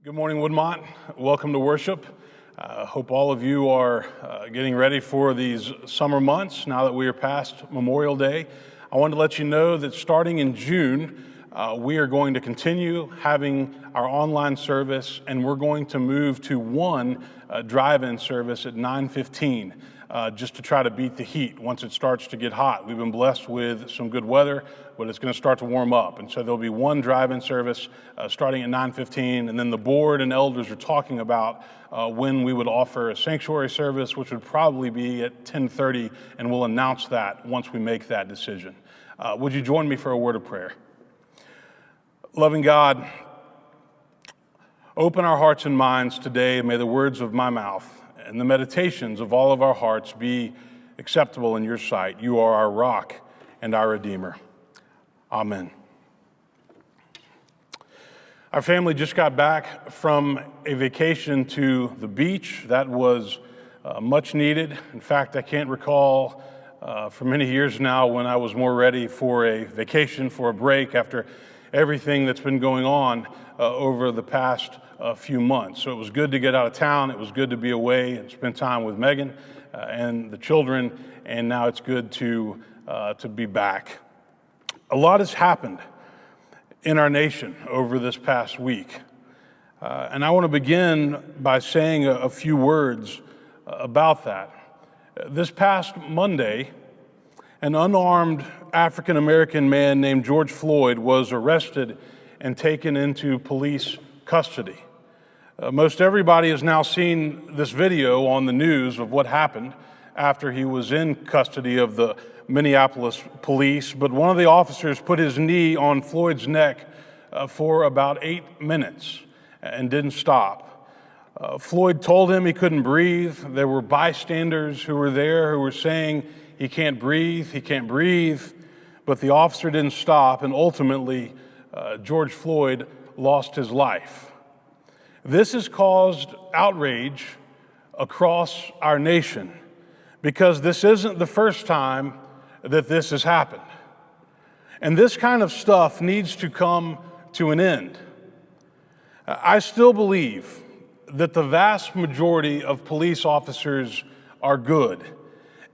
Good morning, Woodmont. Welcome to worship. Hope all of you are getting ready for these summer months now that we are past Memorial Day. I wanted to let you know that starting in June, we are going to continue having our online service, and we're going to move to one drive-in service at 9:15, just to try to beat the heat once it starts to get hot. We've been blessed with some good weather, but it's going to start to warm up. And so there'll be one drive-in service starting at 9:15, and then the board and elders are talking about when we would offer a sanctuary service, which would probably be at 10:30, and we'll announce that once we make that decision. Would you join me for a word of prayer? Loving God, open our hearts and minds today. May the words of my mouth and the meditations of all of our hearts be acceptable in your sight. You are our rock and our Redeemer. Amen. Our family just got back from a vacation to the beach. That was much needed. In fact, I can't recall for many years now when I was more ready for a vacation, for a break after everything that's been going on over the past few months. So it was good to get out of town. It was good to be away and spend time with Megan and the children. And now it's good to be back. A lot has happened in our nation over this past week. And I want to begin by saying a few words about that. This past Monday, an unarmed African-American man named George Floyd was arrested and taken into police custody. Most everybody has now seen this video on the news of what happened after he was in custody of the Minneapolis police, but one of the officers put his knee on Floyd's neck for about 8 minutes and didn't stop. Floyd told him he couldn't breathe. There were bystanders who were there who were saying, he can't breathe, but the officer didn't stop, and ultimately George Floyd lost his life. This has caused outrage across our nation because this isn't the first time that this has happened. And this kind of stuff needs to come to an end. I still believe that the vast majority of police officers are good,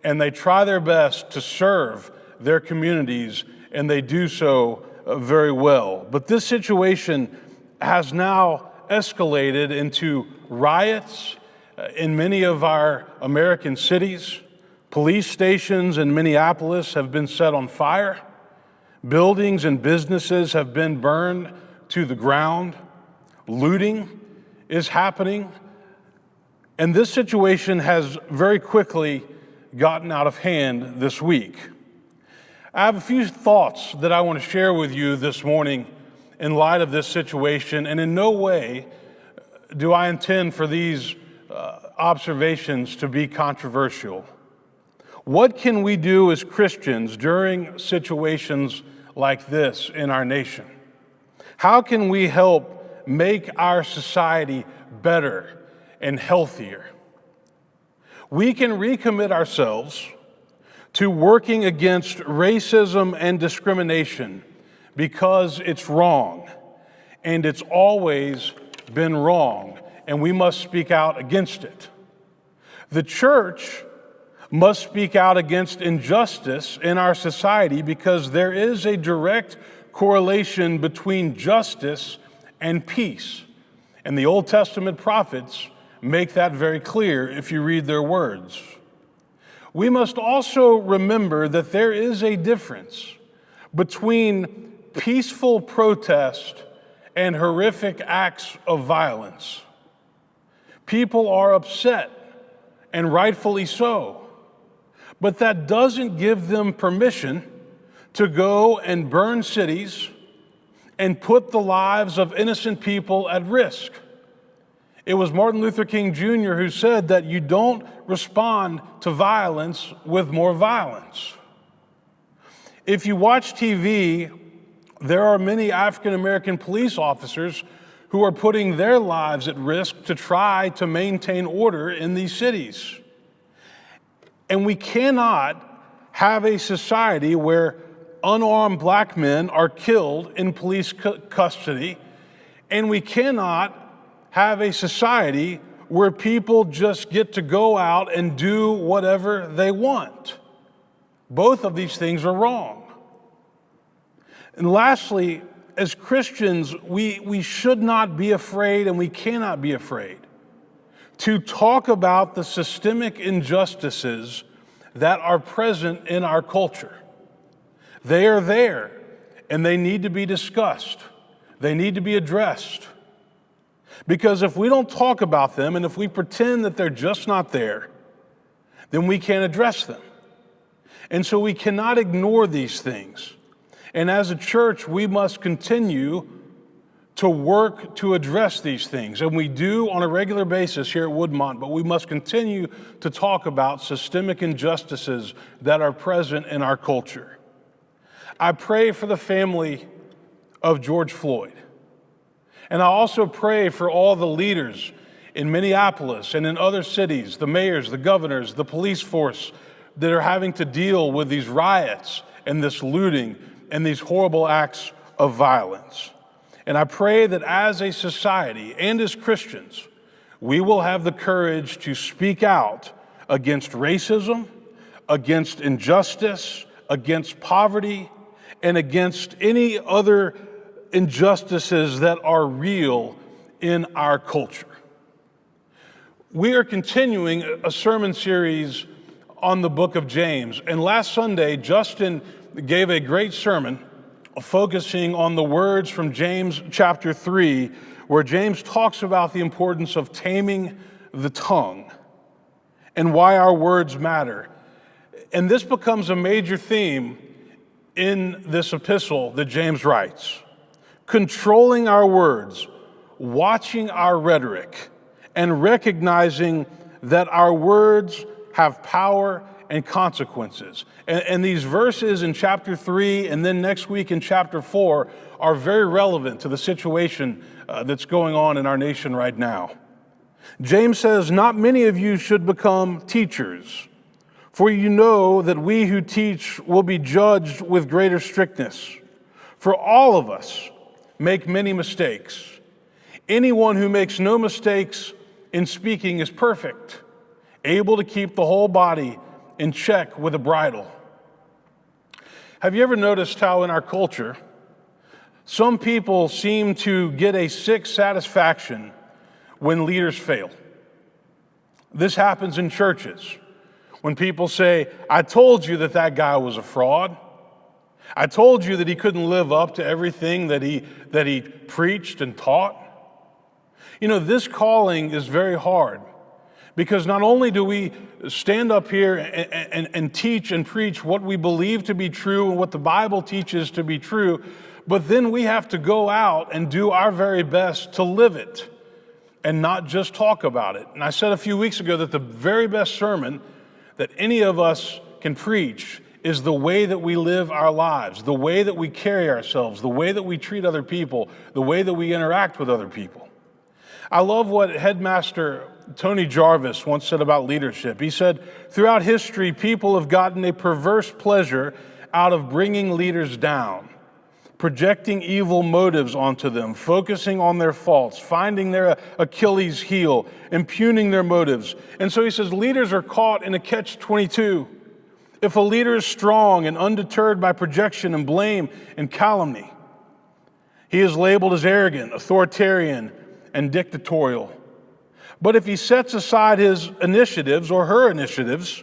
and they try their best to serve their communities, and they do so very well. But this situation has now escalated into riots in many of our American cities. Police stations in Minneapolis have been set on fire. Buildings and businesses have been burned to the ground. Looting is happening. And this situation has very quickly gotten out of hand this week. I have a few thoughts that I want to share with you this morning in light of this situation, and in no way do I intend for these observations to be controversial. What can we do as Christians during situations like this in our nation? How can we help make our society better and healthier? We can recommit ourselves to working against racism and discrimination because it's wrong, and it's always been wrong, and we must speak out against it. The church must speak out against injustice in our society because there is a direct correlation between justice and peace. And the Old Testament prophets make that very clear if you read their words. We must also remember that there is a difference between peaceful protest and horrific acts of violence. People are upset, and rightfully so. But that doesn't give them permission to go and burn cities and put the lives of innocent people at risk. It was Martin Luther King Jr. who said that you don't respond to violence with more violence. If you watch TV, there are many African-American police officers who are putting their lives at risk to try to maintain order in these cities. And we cannot have a society where unarmed black men are killed in police custody, and we cannot have a society where people just get to go out and do whatever they want. Both of these things are wrong. And lastly, as Christians, we should not be afraid, and we cannot be afraid, to talk about the systemic injustices that are present in our culture. They are there, and they need to be discussed. They need to be addressed. Because if we don't talk about them, and if we pretend that they're just not there, then we can't address them. And so we cannot ignore these things. And as a church, we must continue to work to address these things. And we do on a regular basis here at Woodmont, but we must continue to talk about systemic injustices that are present in our culture. I pray for the family of George Floyd. And I also pray for all the leaders in Minneapolis and in other cities, the mayors, the governors, the police force that are having to deal with these riots and this looting and these horrible acts of violence. And I pray that as a society and as Christians, we will have the courage to speak out against racism, against injustice, against poverty, and against any other injustices that are real in our culture. We are continuing a sermon series on the book of James. And last Sunday, Justin gave a great sermon focusing on the words from James chapter 3, where James talks about the importance of taming the tongue and why our words matter. And this becomes a major theme in this epistle that James writes. Controlling our words, watching our rhetoric, and recognizing that our words have power and consequences. And these verses in chapter 3 and then next week in chapter 4 are very relevant to the situation that's going on in our nation right now. James says, "Not many of you should become teachers, for you know that we who teach will be judged with greater strictness. For all of us make many mistakes. Anyone who makes no mistakes in speaking is perfect, able to keep the whole body in check with a bridle." Have you ever noticed how in our culture, some people seem to get a sick satisfaction when leaders fail? This happens in churches. When people say, "I told you that that guy was a fraud. I told you that he couldn't live up to everything that he preached and taught." You know, this calling is very hard because not only do we stand up here and teach and preach what we believe to be true and what the Bible teaches to be true, but then we have to go out and do our very best to live it and not just talk about it. And I said a few weeks ago that the very best sermon that any of us can preach is the way that we live our lives, the way that we carry ourselves, the way that we treat other people, the way that we interact with other people. I love what Headmaster Tony Jarvis once said about leadership. He said, "Throughout history, people have gotten a perverse pleasure out of bringing leaders down, projecting evil motives onto them, focusing on their faults, finding their Achilles heel, impugning their motives." And so he says leaders are caught in a catch-22. If a leader is strong and undeterred by projection and blame and calumny, he is labeled as arrogant, authoritarian, and dictatorial. But if he sets aside his initiatives or her initiatives,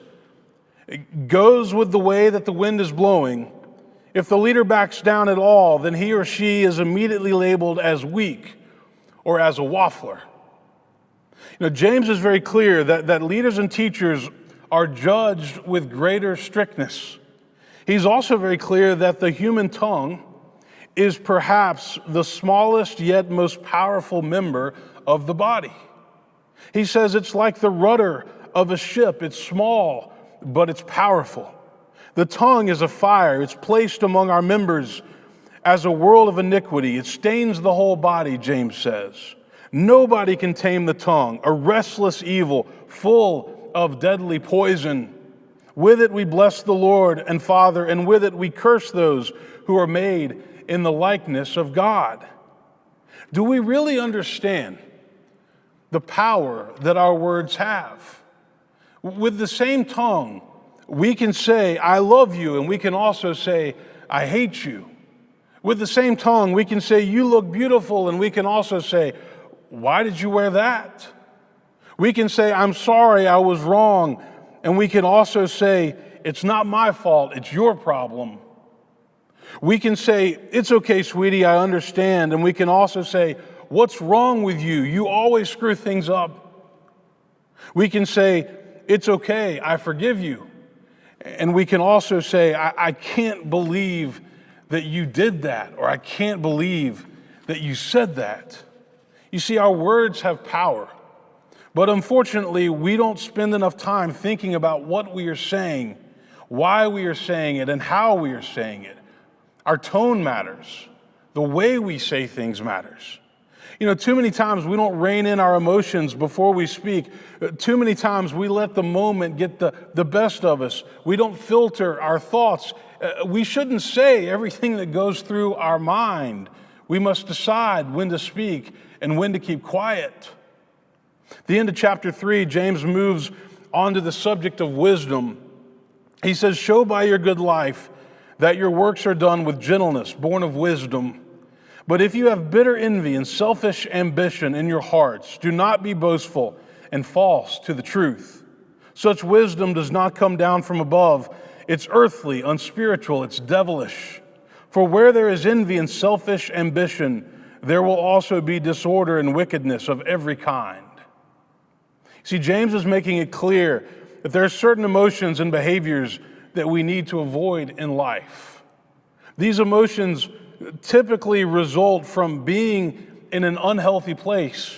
goes with the way that the wind is blowing, if the leader backs down at all, then he or she is immediately labeled as weak or as a waffler. You know, James is very clear that leaders and teachers are judged with greater strictness. He's also very clear that the human tongue is perhaps the smallest yet most powerful member of the body. He says it's like the rudder of a ship. It's small, but it's powerful. The tongue is a fire. It's placed among our members as a world of iniquity. It stains the whole body, James says. Nobody can tame the tongue, a restless evil full of deadly poison. With it we bless the Lord and Father, and with it we curse those who are made in the likeness of God. Do we really understand the power that our words have. With the same tongue, we can say, I love you, and we can also say, I hate you. With the same tongue, we can say, you look beautiful, and we can also say, why did you wear that? We can say, I'm sorry, I was wrong, and we can also say, it's not my fault, it's your problem. We can say, it's okay, sweetie, I understand, and we can also say, what's wrong with you? You always screw things up. We can say, it's okay, I forgive you. And we can also say, I can't believe that you did that, or I can't believe that you said that. You see, our words have power, but unfortunately, we don't spend enough time thinking about what we are saying, why we are saying it, and how we are saying it. Our tone matters. The way we say things matters. You know, too many times we don't rein in our emotions before we speak. Too many times we let the moment get the best of us. We don't filter our thoughts. We shouldn't say everything that goes through our mind. We must decide when to speak and when to keep quiet. At the end of chapter 3, James moves on to the subject of wisdom. He says, show by your good life that your works are done with gentleness, born of wisdom. But if you have bitter envy and selfish ambition in your hearts, do not be boastful and false to the truth. Such wisdom does not come down from above. It's earthly, unspiritual, it's devilish. For where there is envy and selfish ambition, there will also be disorder and wickedness of every kind. See, James is making it clear that there are certain emotions and behaviors that we need to avoid in life. These emotions typically result from being in an unhealthy place.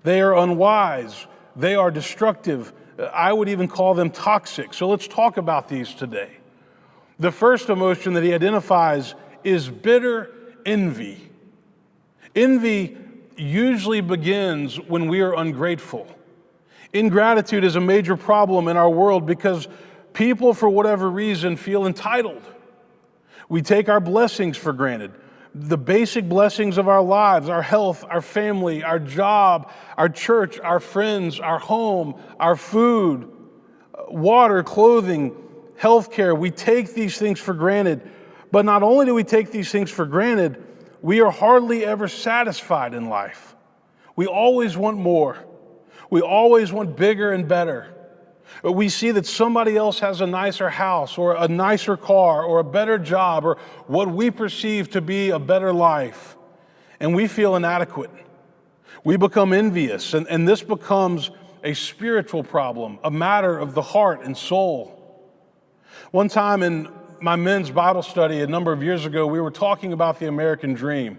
They are unwise. They are destructive. I would even call them toxic. So let's talk about these today. The first emotion that he identifies is bitter envy. Envy usually begins when we are ungrateful. Ingratitude is a major problem in our world because people, for whatever reason, feel entitled. We take our blessings for granted. The basic blessings of our lives, our health, our family, our job, our church, our friends, our home, our food, water, clothing, healthcare. We take these things for granted. But not only do we take these things for granted, we are hardly ever satisfied in life. We always want more. We always want bigger and better. We see that somebody else has a nicer house or a nicer car or a better job or what we perceive to be a better life, and we feel inadequate. We become envious, and this becomes a spiritual problem, a matter of the heart and soul. One time in my men's Bible study a number of years ago, we were talking about the American dream.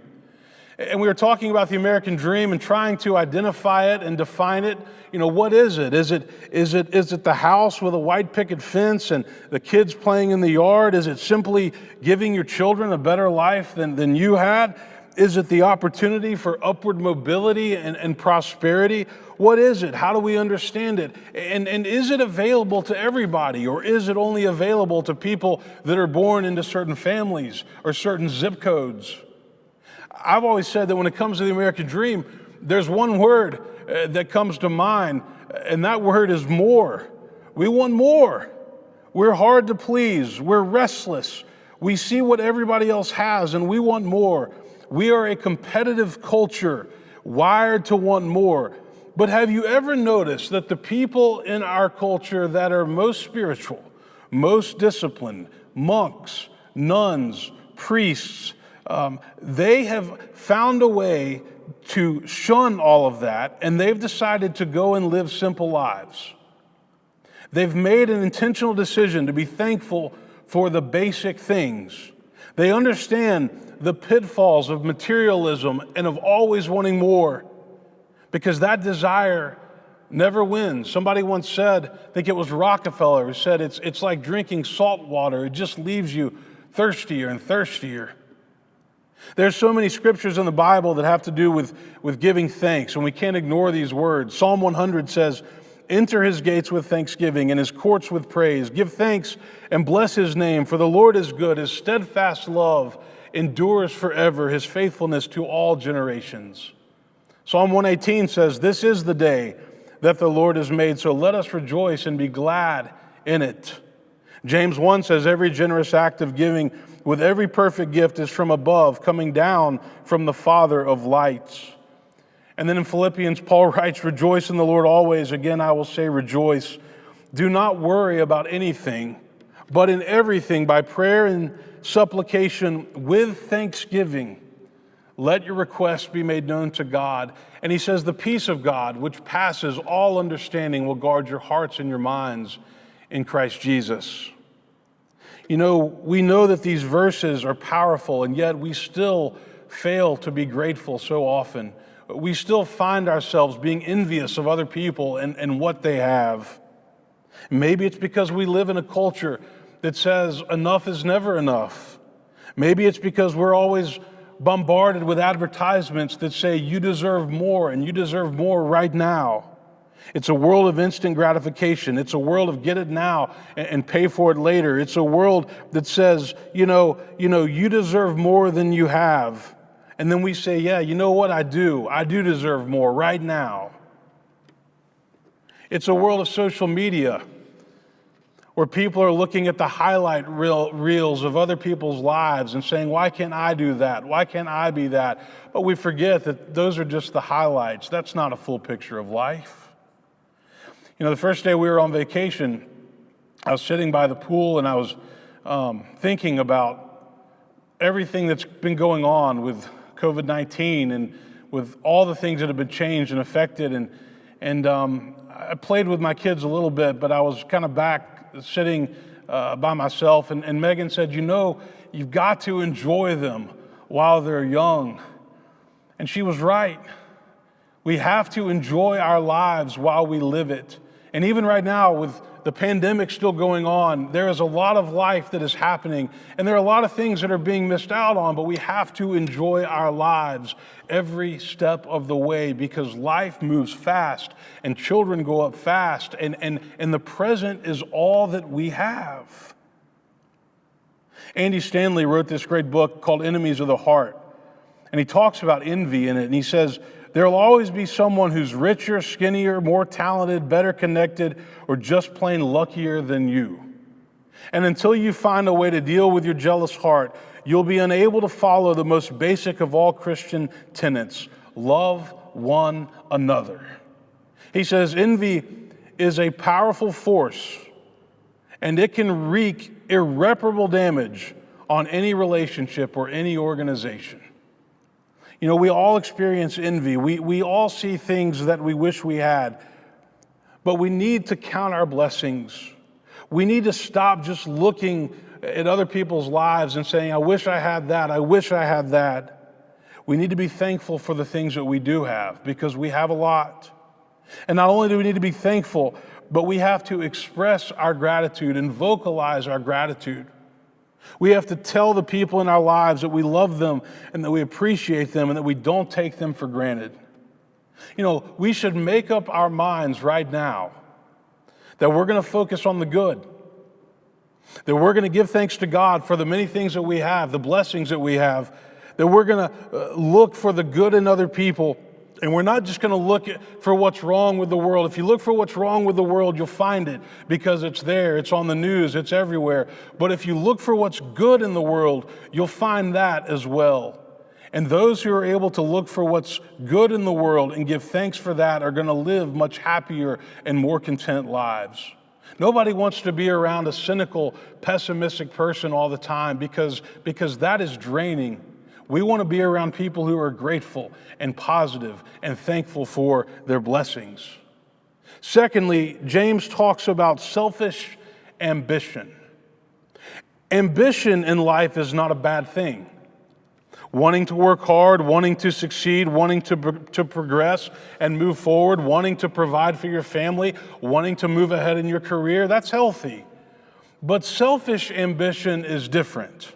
And we were talking about the American dream and trying to identify it and define it. You know, what is it? Is it the house with a white picket fence and the kids playing in the yard? Is it simply giving your children a better life than you had? Is it the opportunity for upward mobility and prosperity? What is it? How do we understand it? And is it available to everybody, or is it only available to people that are born into certain families or certain zip codes? I've always said that when it comes to the American dream, there's one word that comes to mind, and that word is more. We want more. We're hard to please. We're restless. We see what everybody else has, and we want more. We are a competitive culture, wired to want more. But have you ever noticed that the people in our culture that are most spiritual, most disciplined, monks, nuns, priests, they have found a way to shun all of that, and they've decided to go and live simple lives. They've made an intentional decision to be thankful for the basic things. They understand the pitfalls of materialism and of always wanting more, because that desire never wins. Somebody once said, I think it was Rockefeller, who said it's like drinking salt water. It just leaves you thirstier and thirstier. There's so many scriptures in the Bible that have to do with giving thanks, and we can't ignore these words. Psalm 100 says, enter his gates with thanksgiving and his courts with praise. Give thanks and bless his name, for the Lord is good. His steadfast love endures forever, his faithfulness to all generations. Psalm 118 says, "This is the day that the Lord has made, so let us rejoice and be glad in it." James 1 says, "Every generous act of giving with every perfect gift is from above, coming down from the Father of lights." And then in Philippians, Paul writes, "Rejoice in the Lord always. Again, I will say rejoice. Do not worry about anything, but in everything, by prayer and supplication with thanksgiving, let your requests be made known to God." And he says, "The peace of God, which passes all understanding, will guard your hearts and your minds in Christ Jesus." You know, we know that these verses are powerful, and yet we still fail to be grateful so often. We still find ourselves being envious of other people and what they have. Maybe it's because we live in a culture that says enough is never enough. Maybe it's because we're always bombarded with advertisements that say you deserve more and you deserve more right now. It's a world of instant gratification. It's a world of get it now and pay for it later. It's a world that says, you deserve more than you have. And then we say, yeah, you know what, I do deserve more right now. It's a world of social media where people are looking at the highlight reels of other people's lives and saying, why can't I do that? Why can't I be that? But we forget that those are just the highlights. That's not a full picture of life. The first day we were on vacation, I was sitting by the pool and I was thinking about everything that's been going on with COVID-19 and with all the things that have been changed and affected. And I played with my kids a little bit, but I was kind of back sitting by myself. And Megan said, you've got to enjoy them while they're young. And she was right. We have to enjoy our lives while we live it. And even right now, with the pandemic still going on, there is a lot of life that is happening, and there are a lot of things that are being missed out on, but we have to enjoy our lives every step of the way because life moves fast, and children grow up fast, and the present is all that we have. Andy Stanley wrote this great book called Enemies of the Heart, and he talks about envy in it, and he says, there will always be someone who's richer, skinnier, more talented, better connected, or just plain luckier than you. And until you find a way to deal with your jealous heart, you'll be unable to follow the most basic of all Christian tenets: love one another. He says, envy is a powerful force, and it can wreak irreparable damage on any relationship or any organization. We all experience envy. We all see things that we wish we had, but we need to count our blessings. We need to stop just looking at other people's lives and saying, I wish I had that, I wish I had that. We need to be thankful for the things that we do have because we have a lot. And not only do we need to be thankful, but we have to express our gratitude and vocalize our gratitude. We have to tell the people in our lives that we love them and that we appreciate them and that we don't take them for granted. We should make up our minds right now that we're going to focus on the good, that we're going to give thanks to God for the many things that we have, the blessings that we have, that we're going to look for the good in other people. And we're not just going to look for what's wrong with the world. If you look for what's wrong with the world, you'll find it because it's there, it's on the news, it's everywhere. But if you look for what's good in the world, you'll find that as well. And those who are able to look for what's good in the world and give thanks for that are going to live much happier and more content lives. Nobody wants to be around a cynical, pessimistic person all the time because that is draining. We want to be around people who are grateful and positive and thankful for their blessings. Secondly, James talks about selfish ambition. Ambition in life is not a bad thing. Wanting to work hard, wanting to succeed, wanting to progress and move forward, wanting to provide for your family, wanting to move ahead in your career, that's healthy. But selfish ambition is different.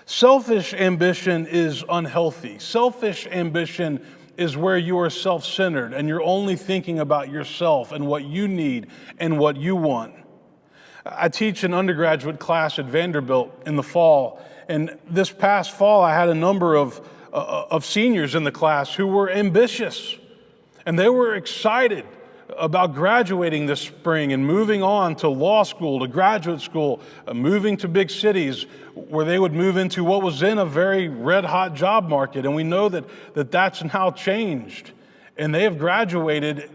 Selfish ambition is unhealthy. Selfish ambition is where you are self-centered and you're only thinking about yourself and what you need and what you want. I teach an undergraduate class at Vanderbilt in the fall, and this past fall I had a number of of seniors in the class who were ambitious, and they were excited about graduating this spring and moving on to law school, to graduate school, moving to big cities where they would move into what was then a very red-hot job market. And we know that's now changed. And they have graduated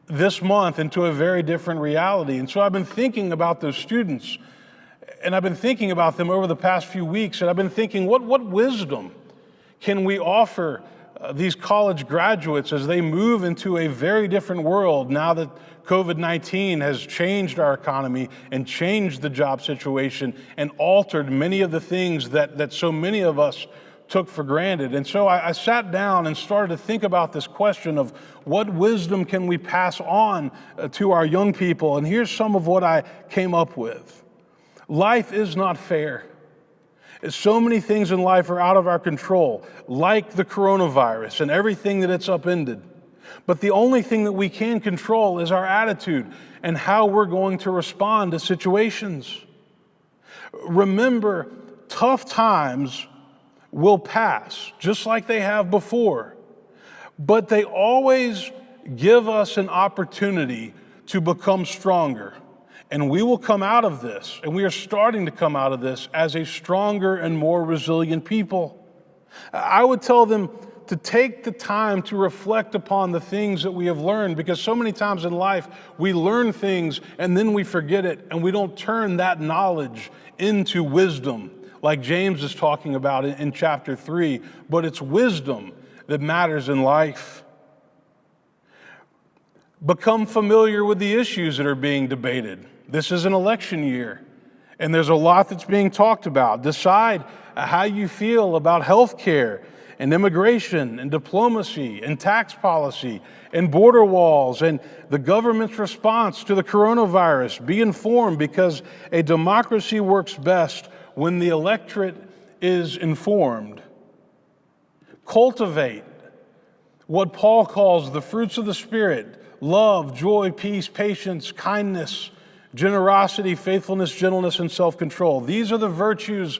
this month into a very different reality. And so I've been thinking about those students, and I've been thinking about them over the past few weeks, and I've been thinking, what wisdom can we offer these college graduates as they move into a very different world now that COVID-19 has changed our economy and changed the job situation and altered many of the things that so many of us took for granted. And so I sat down and started to think about this question of what wisdom can we pass on to our young people. And here's some of what I came up with. Life is not fair. So many things in life are out of our control, like the coronavirus and everything that it's upended. But the only thing that we can control is our attitude and how we're going to respond to situations. Remember, tough times will pass, just like they have before, but they always give us an opportunity to become stronger. And we will come out of this, and we are starting to come out of this as a stronger and more resilient people. I would tell them to take the time to reflect upon the things that we have learned, because so many times in life we learn things and then we forget it, and we don't turn that knowledge into wisdom, like James is talking about in chapter 3. But it's wisdom that matters in life. Become familiar with the issues that are being debated. This is an election year, and there's a lot that's being talked about. Decide how you feel about health care and immigration and diplomacy and tax policy and border walls and the government's response to the coronavirus. Be informed, because a democracy works best when the electorate is informed. Cultivate what Paul calls the fruits of the Spirit: love, joy, peace, patience, kindness, generosity, faithfulness, gentleness, and self-control. These are the virtues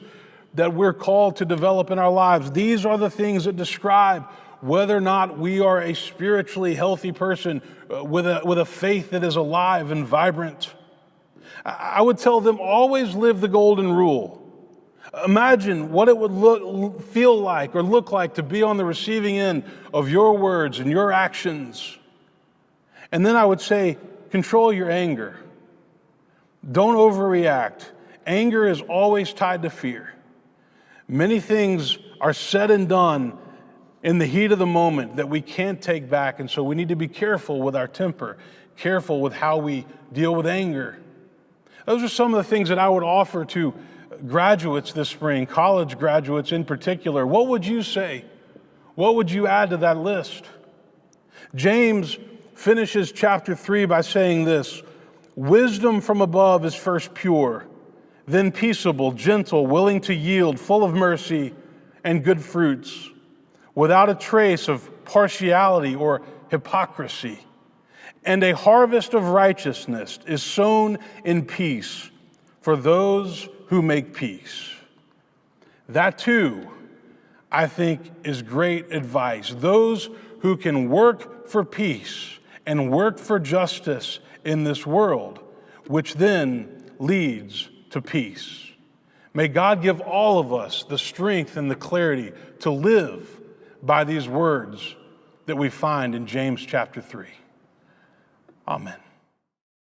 that we're called to develop in our lives. These are the things that describe whether or not we are a spiritually healthy person with a faith that is alive and vibrant. I would tell them, always live the golden rule. Imagine what it would feel like or look like to be on the receiving end of your words and your actions. And then I would say, control your anger. Don't overreact. Anger is always tied to fear. Many things are said and done in the heat of the moment that we can't take back, and so we need to be careful with our temper, careful with how we deal with anger. Those are some of the things that I would offer to graduates this spring, college graduates in particular. What would you say? What would you add to that list? James finishes chapter 3 by saying this: wisdom from above is first pure, then peaceable, gentle, willing to yield, full of mercy and good fruits, without a trace of partiality or hypocrisy. And a harvest of righteousness is sown in peace for those who make peace. That too, I think, is great advice. Those who can work for peace and work for justice in this world, which then leads to peace. May God give all of us the strength and the clarity to live by these words that we find in James chapter 3. Amen.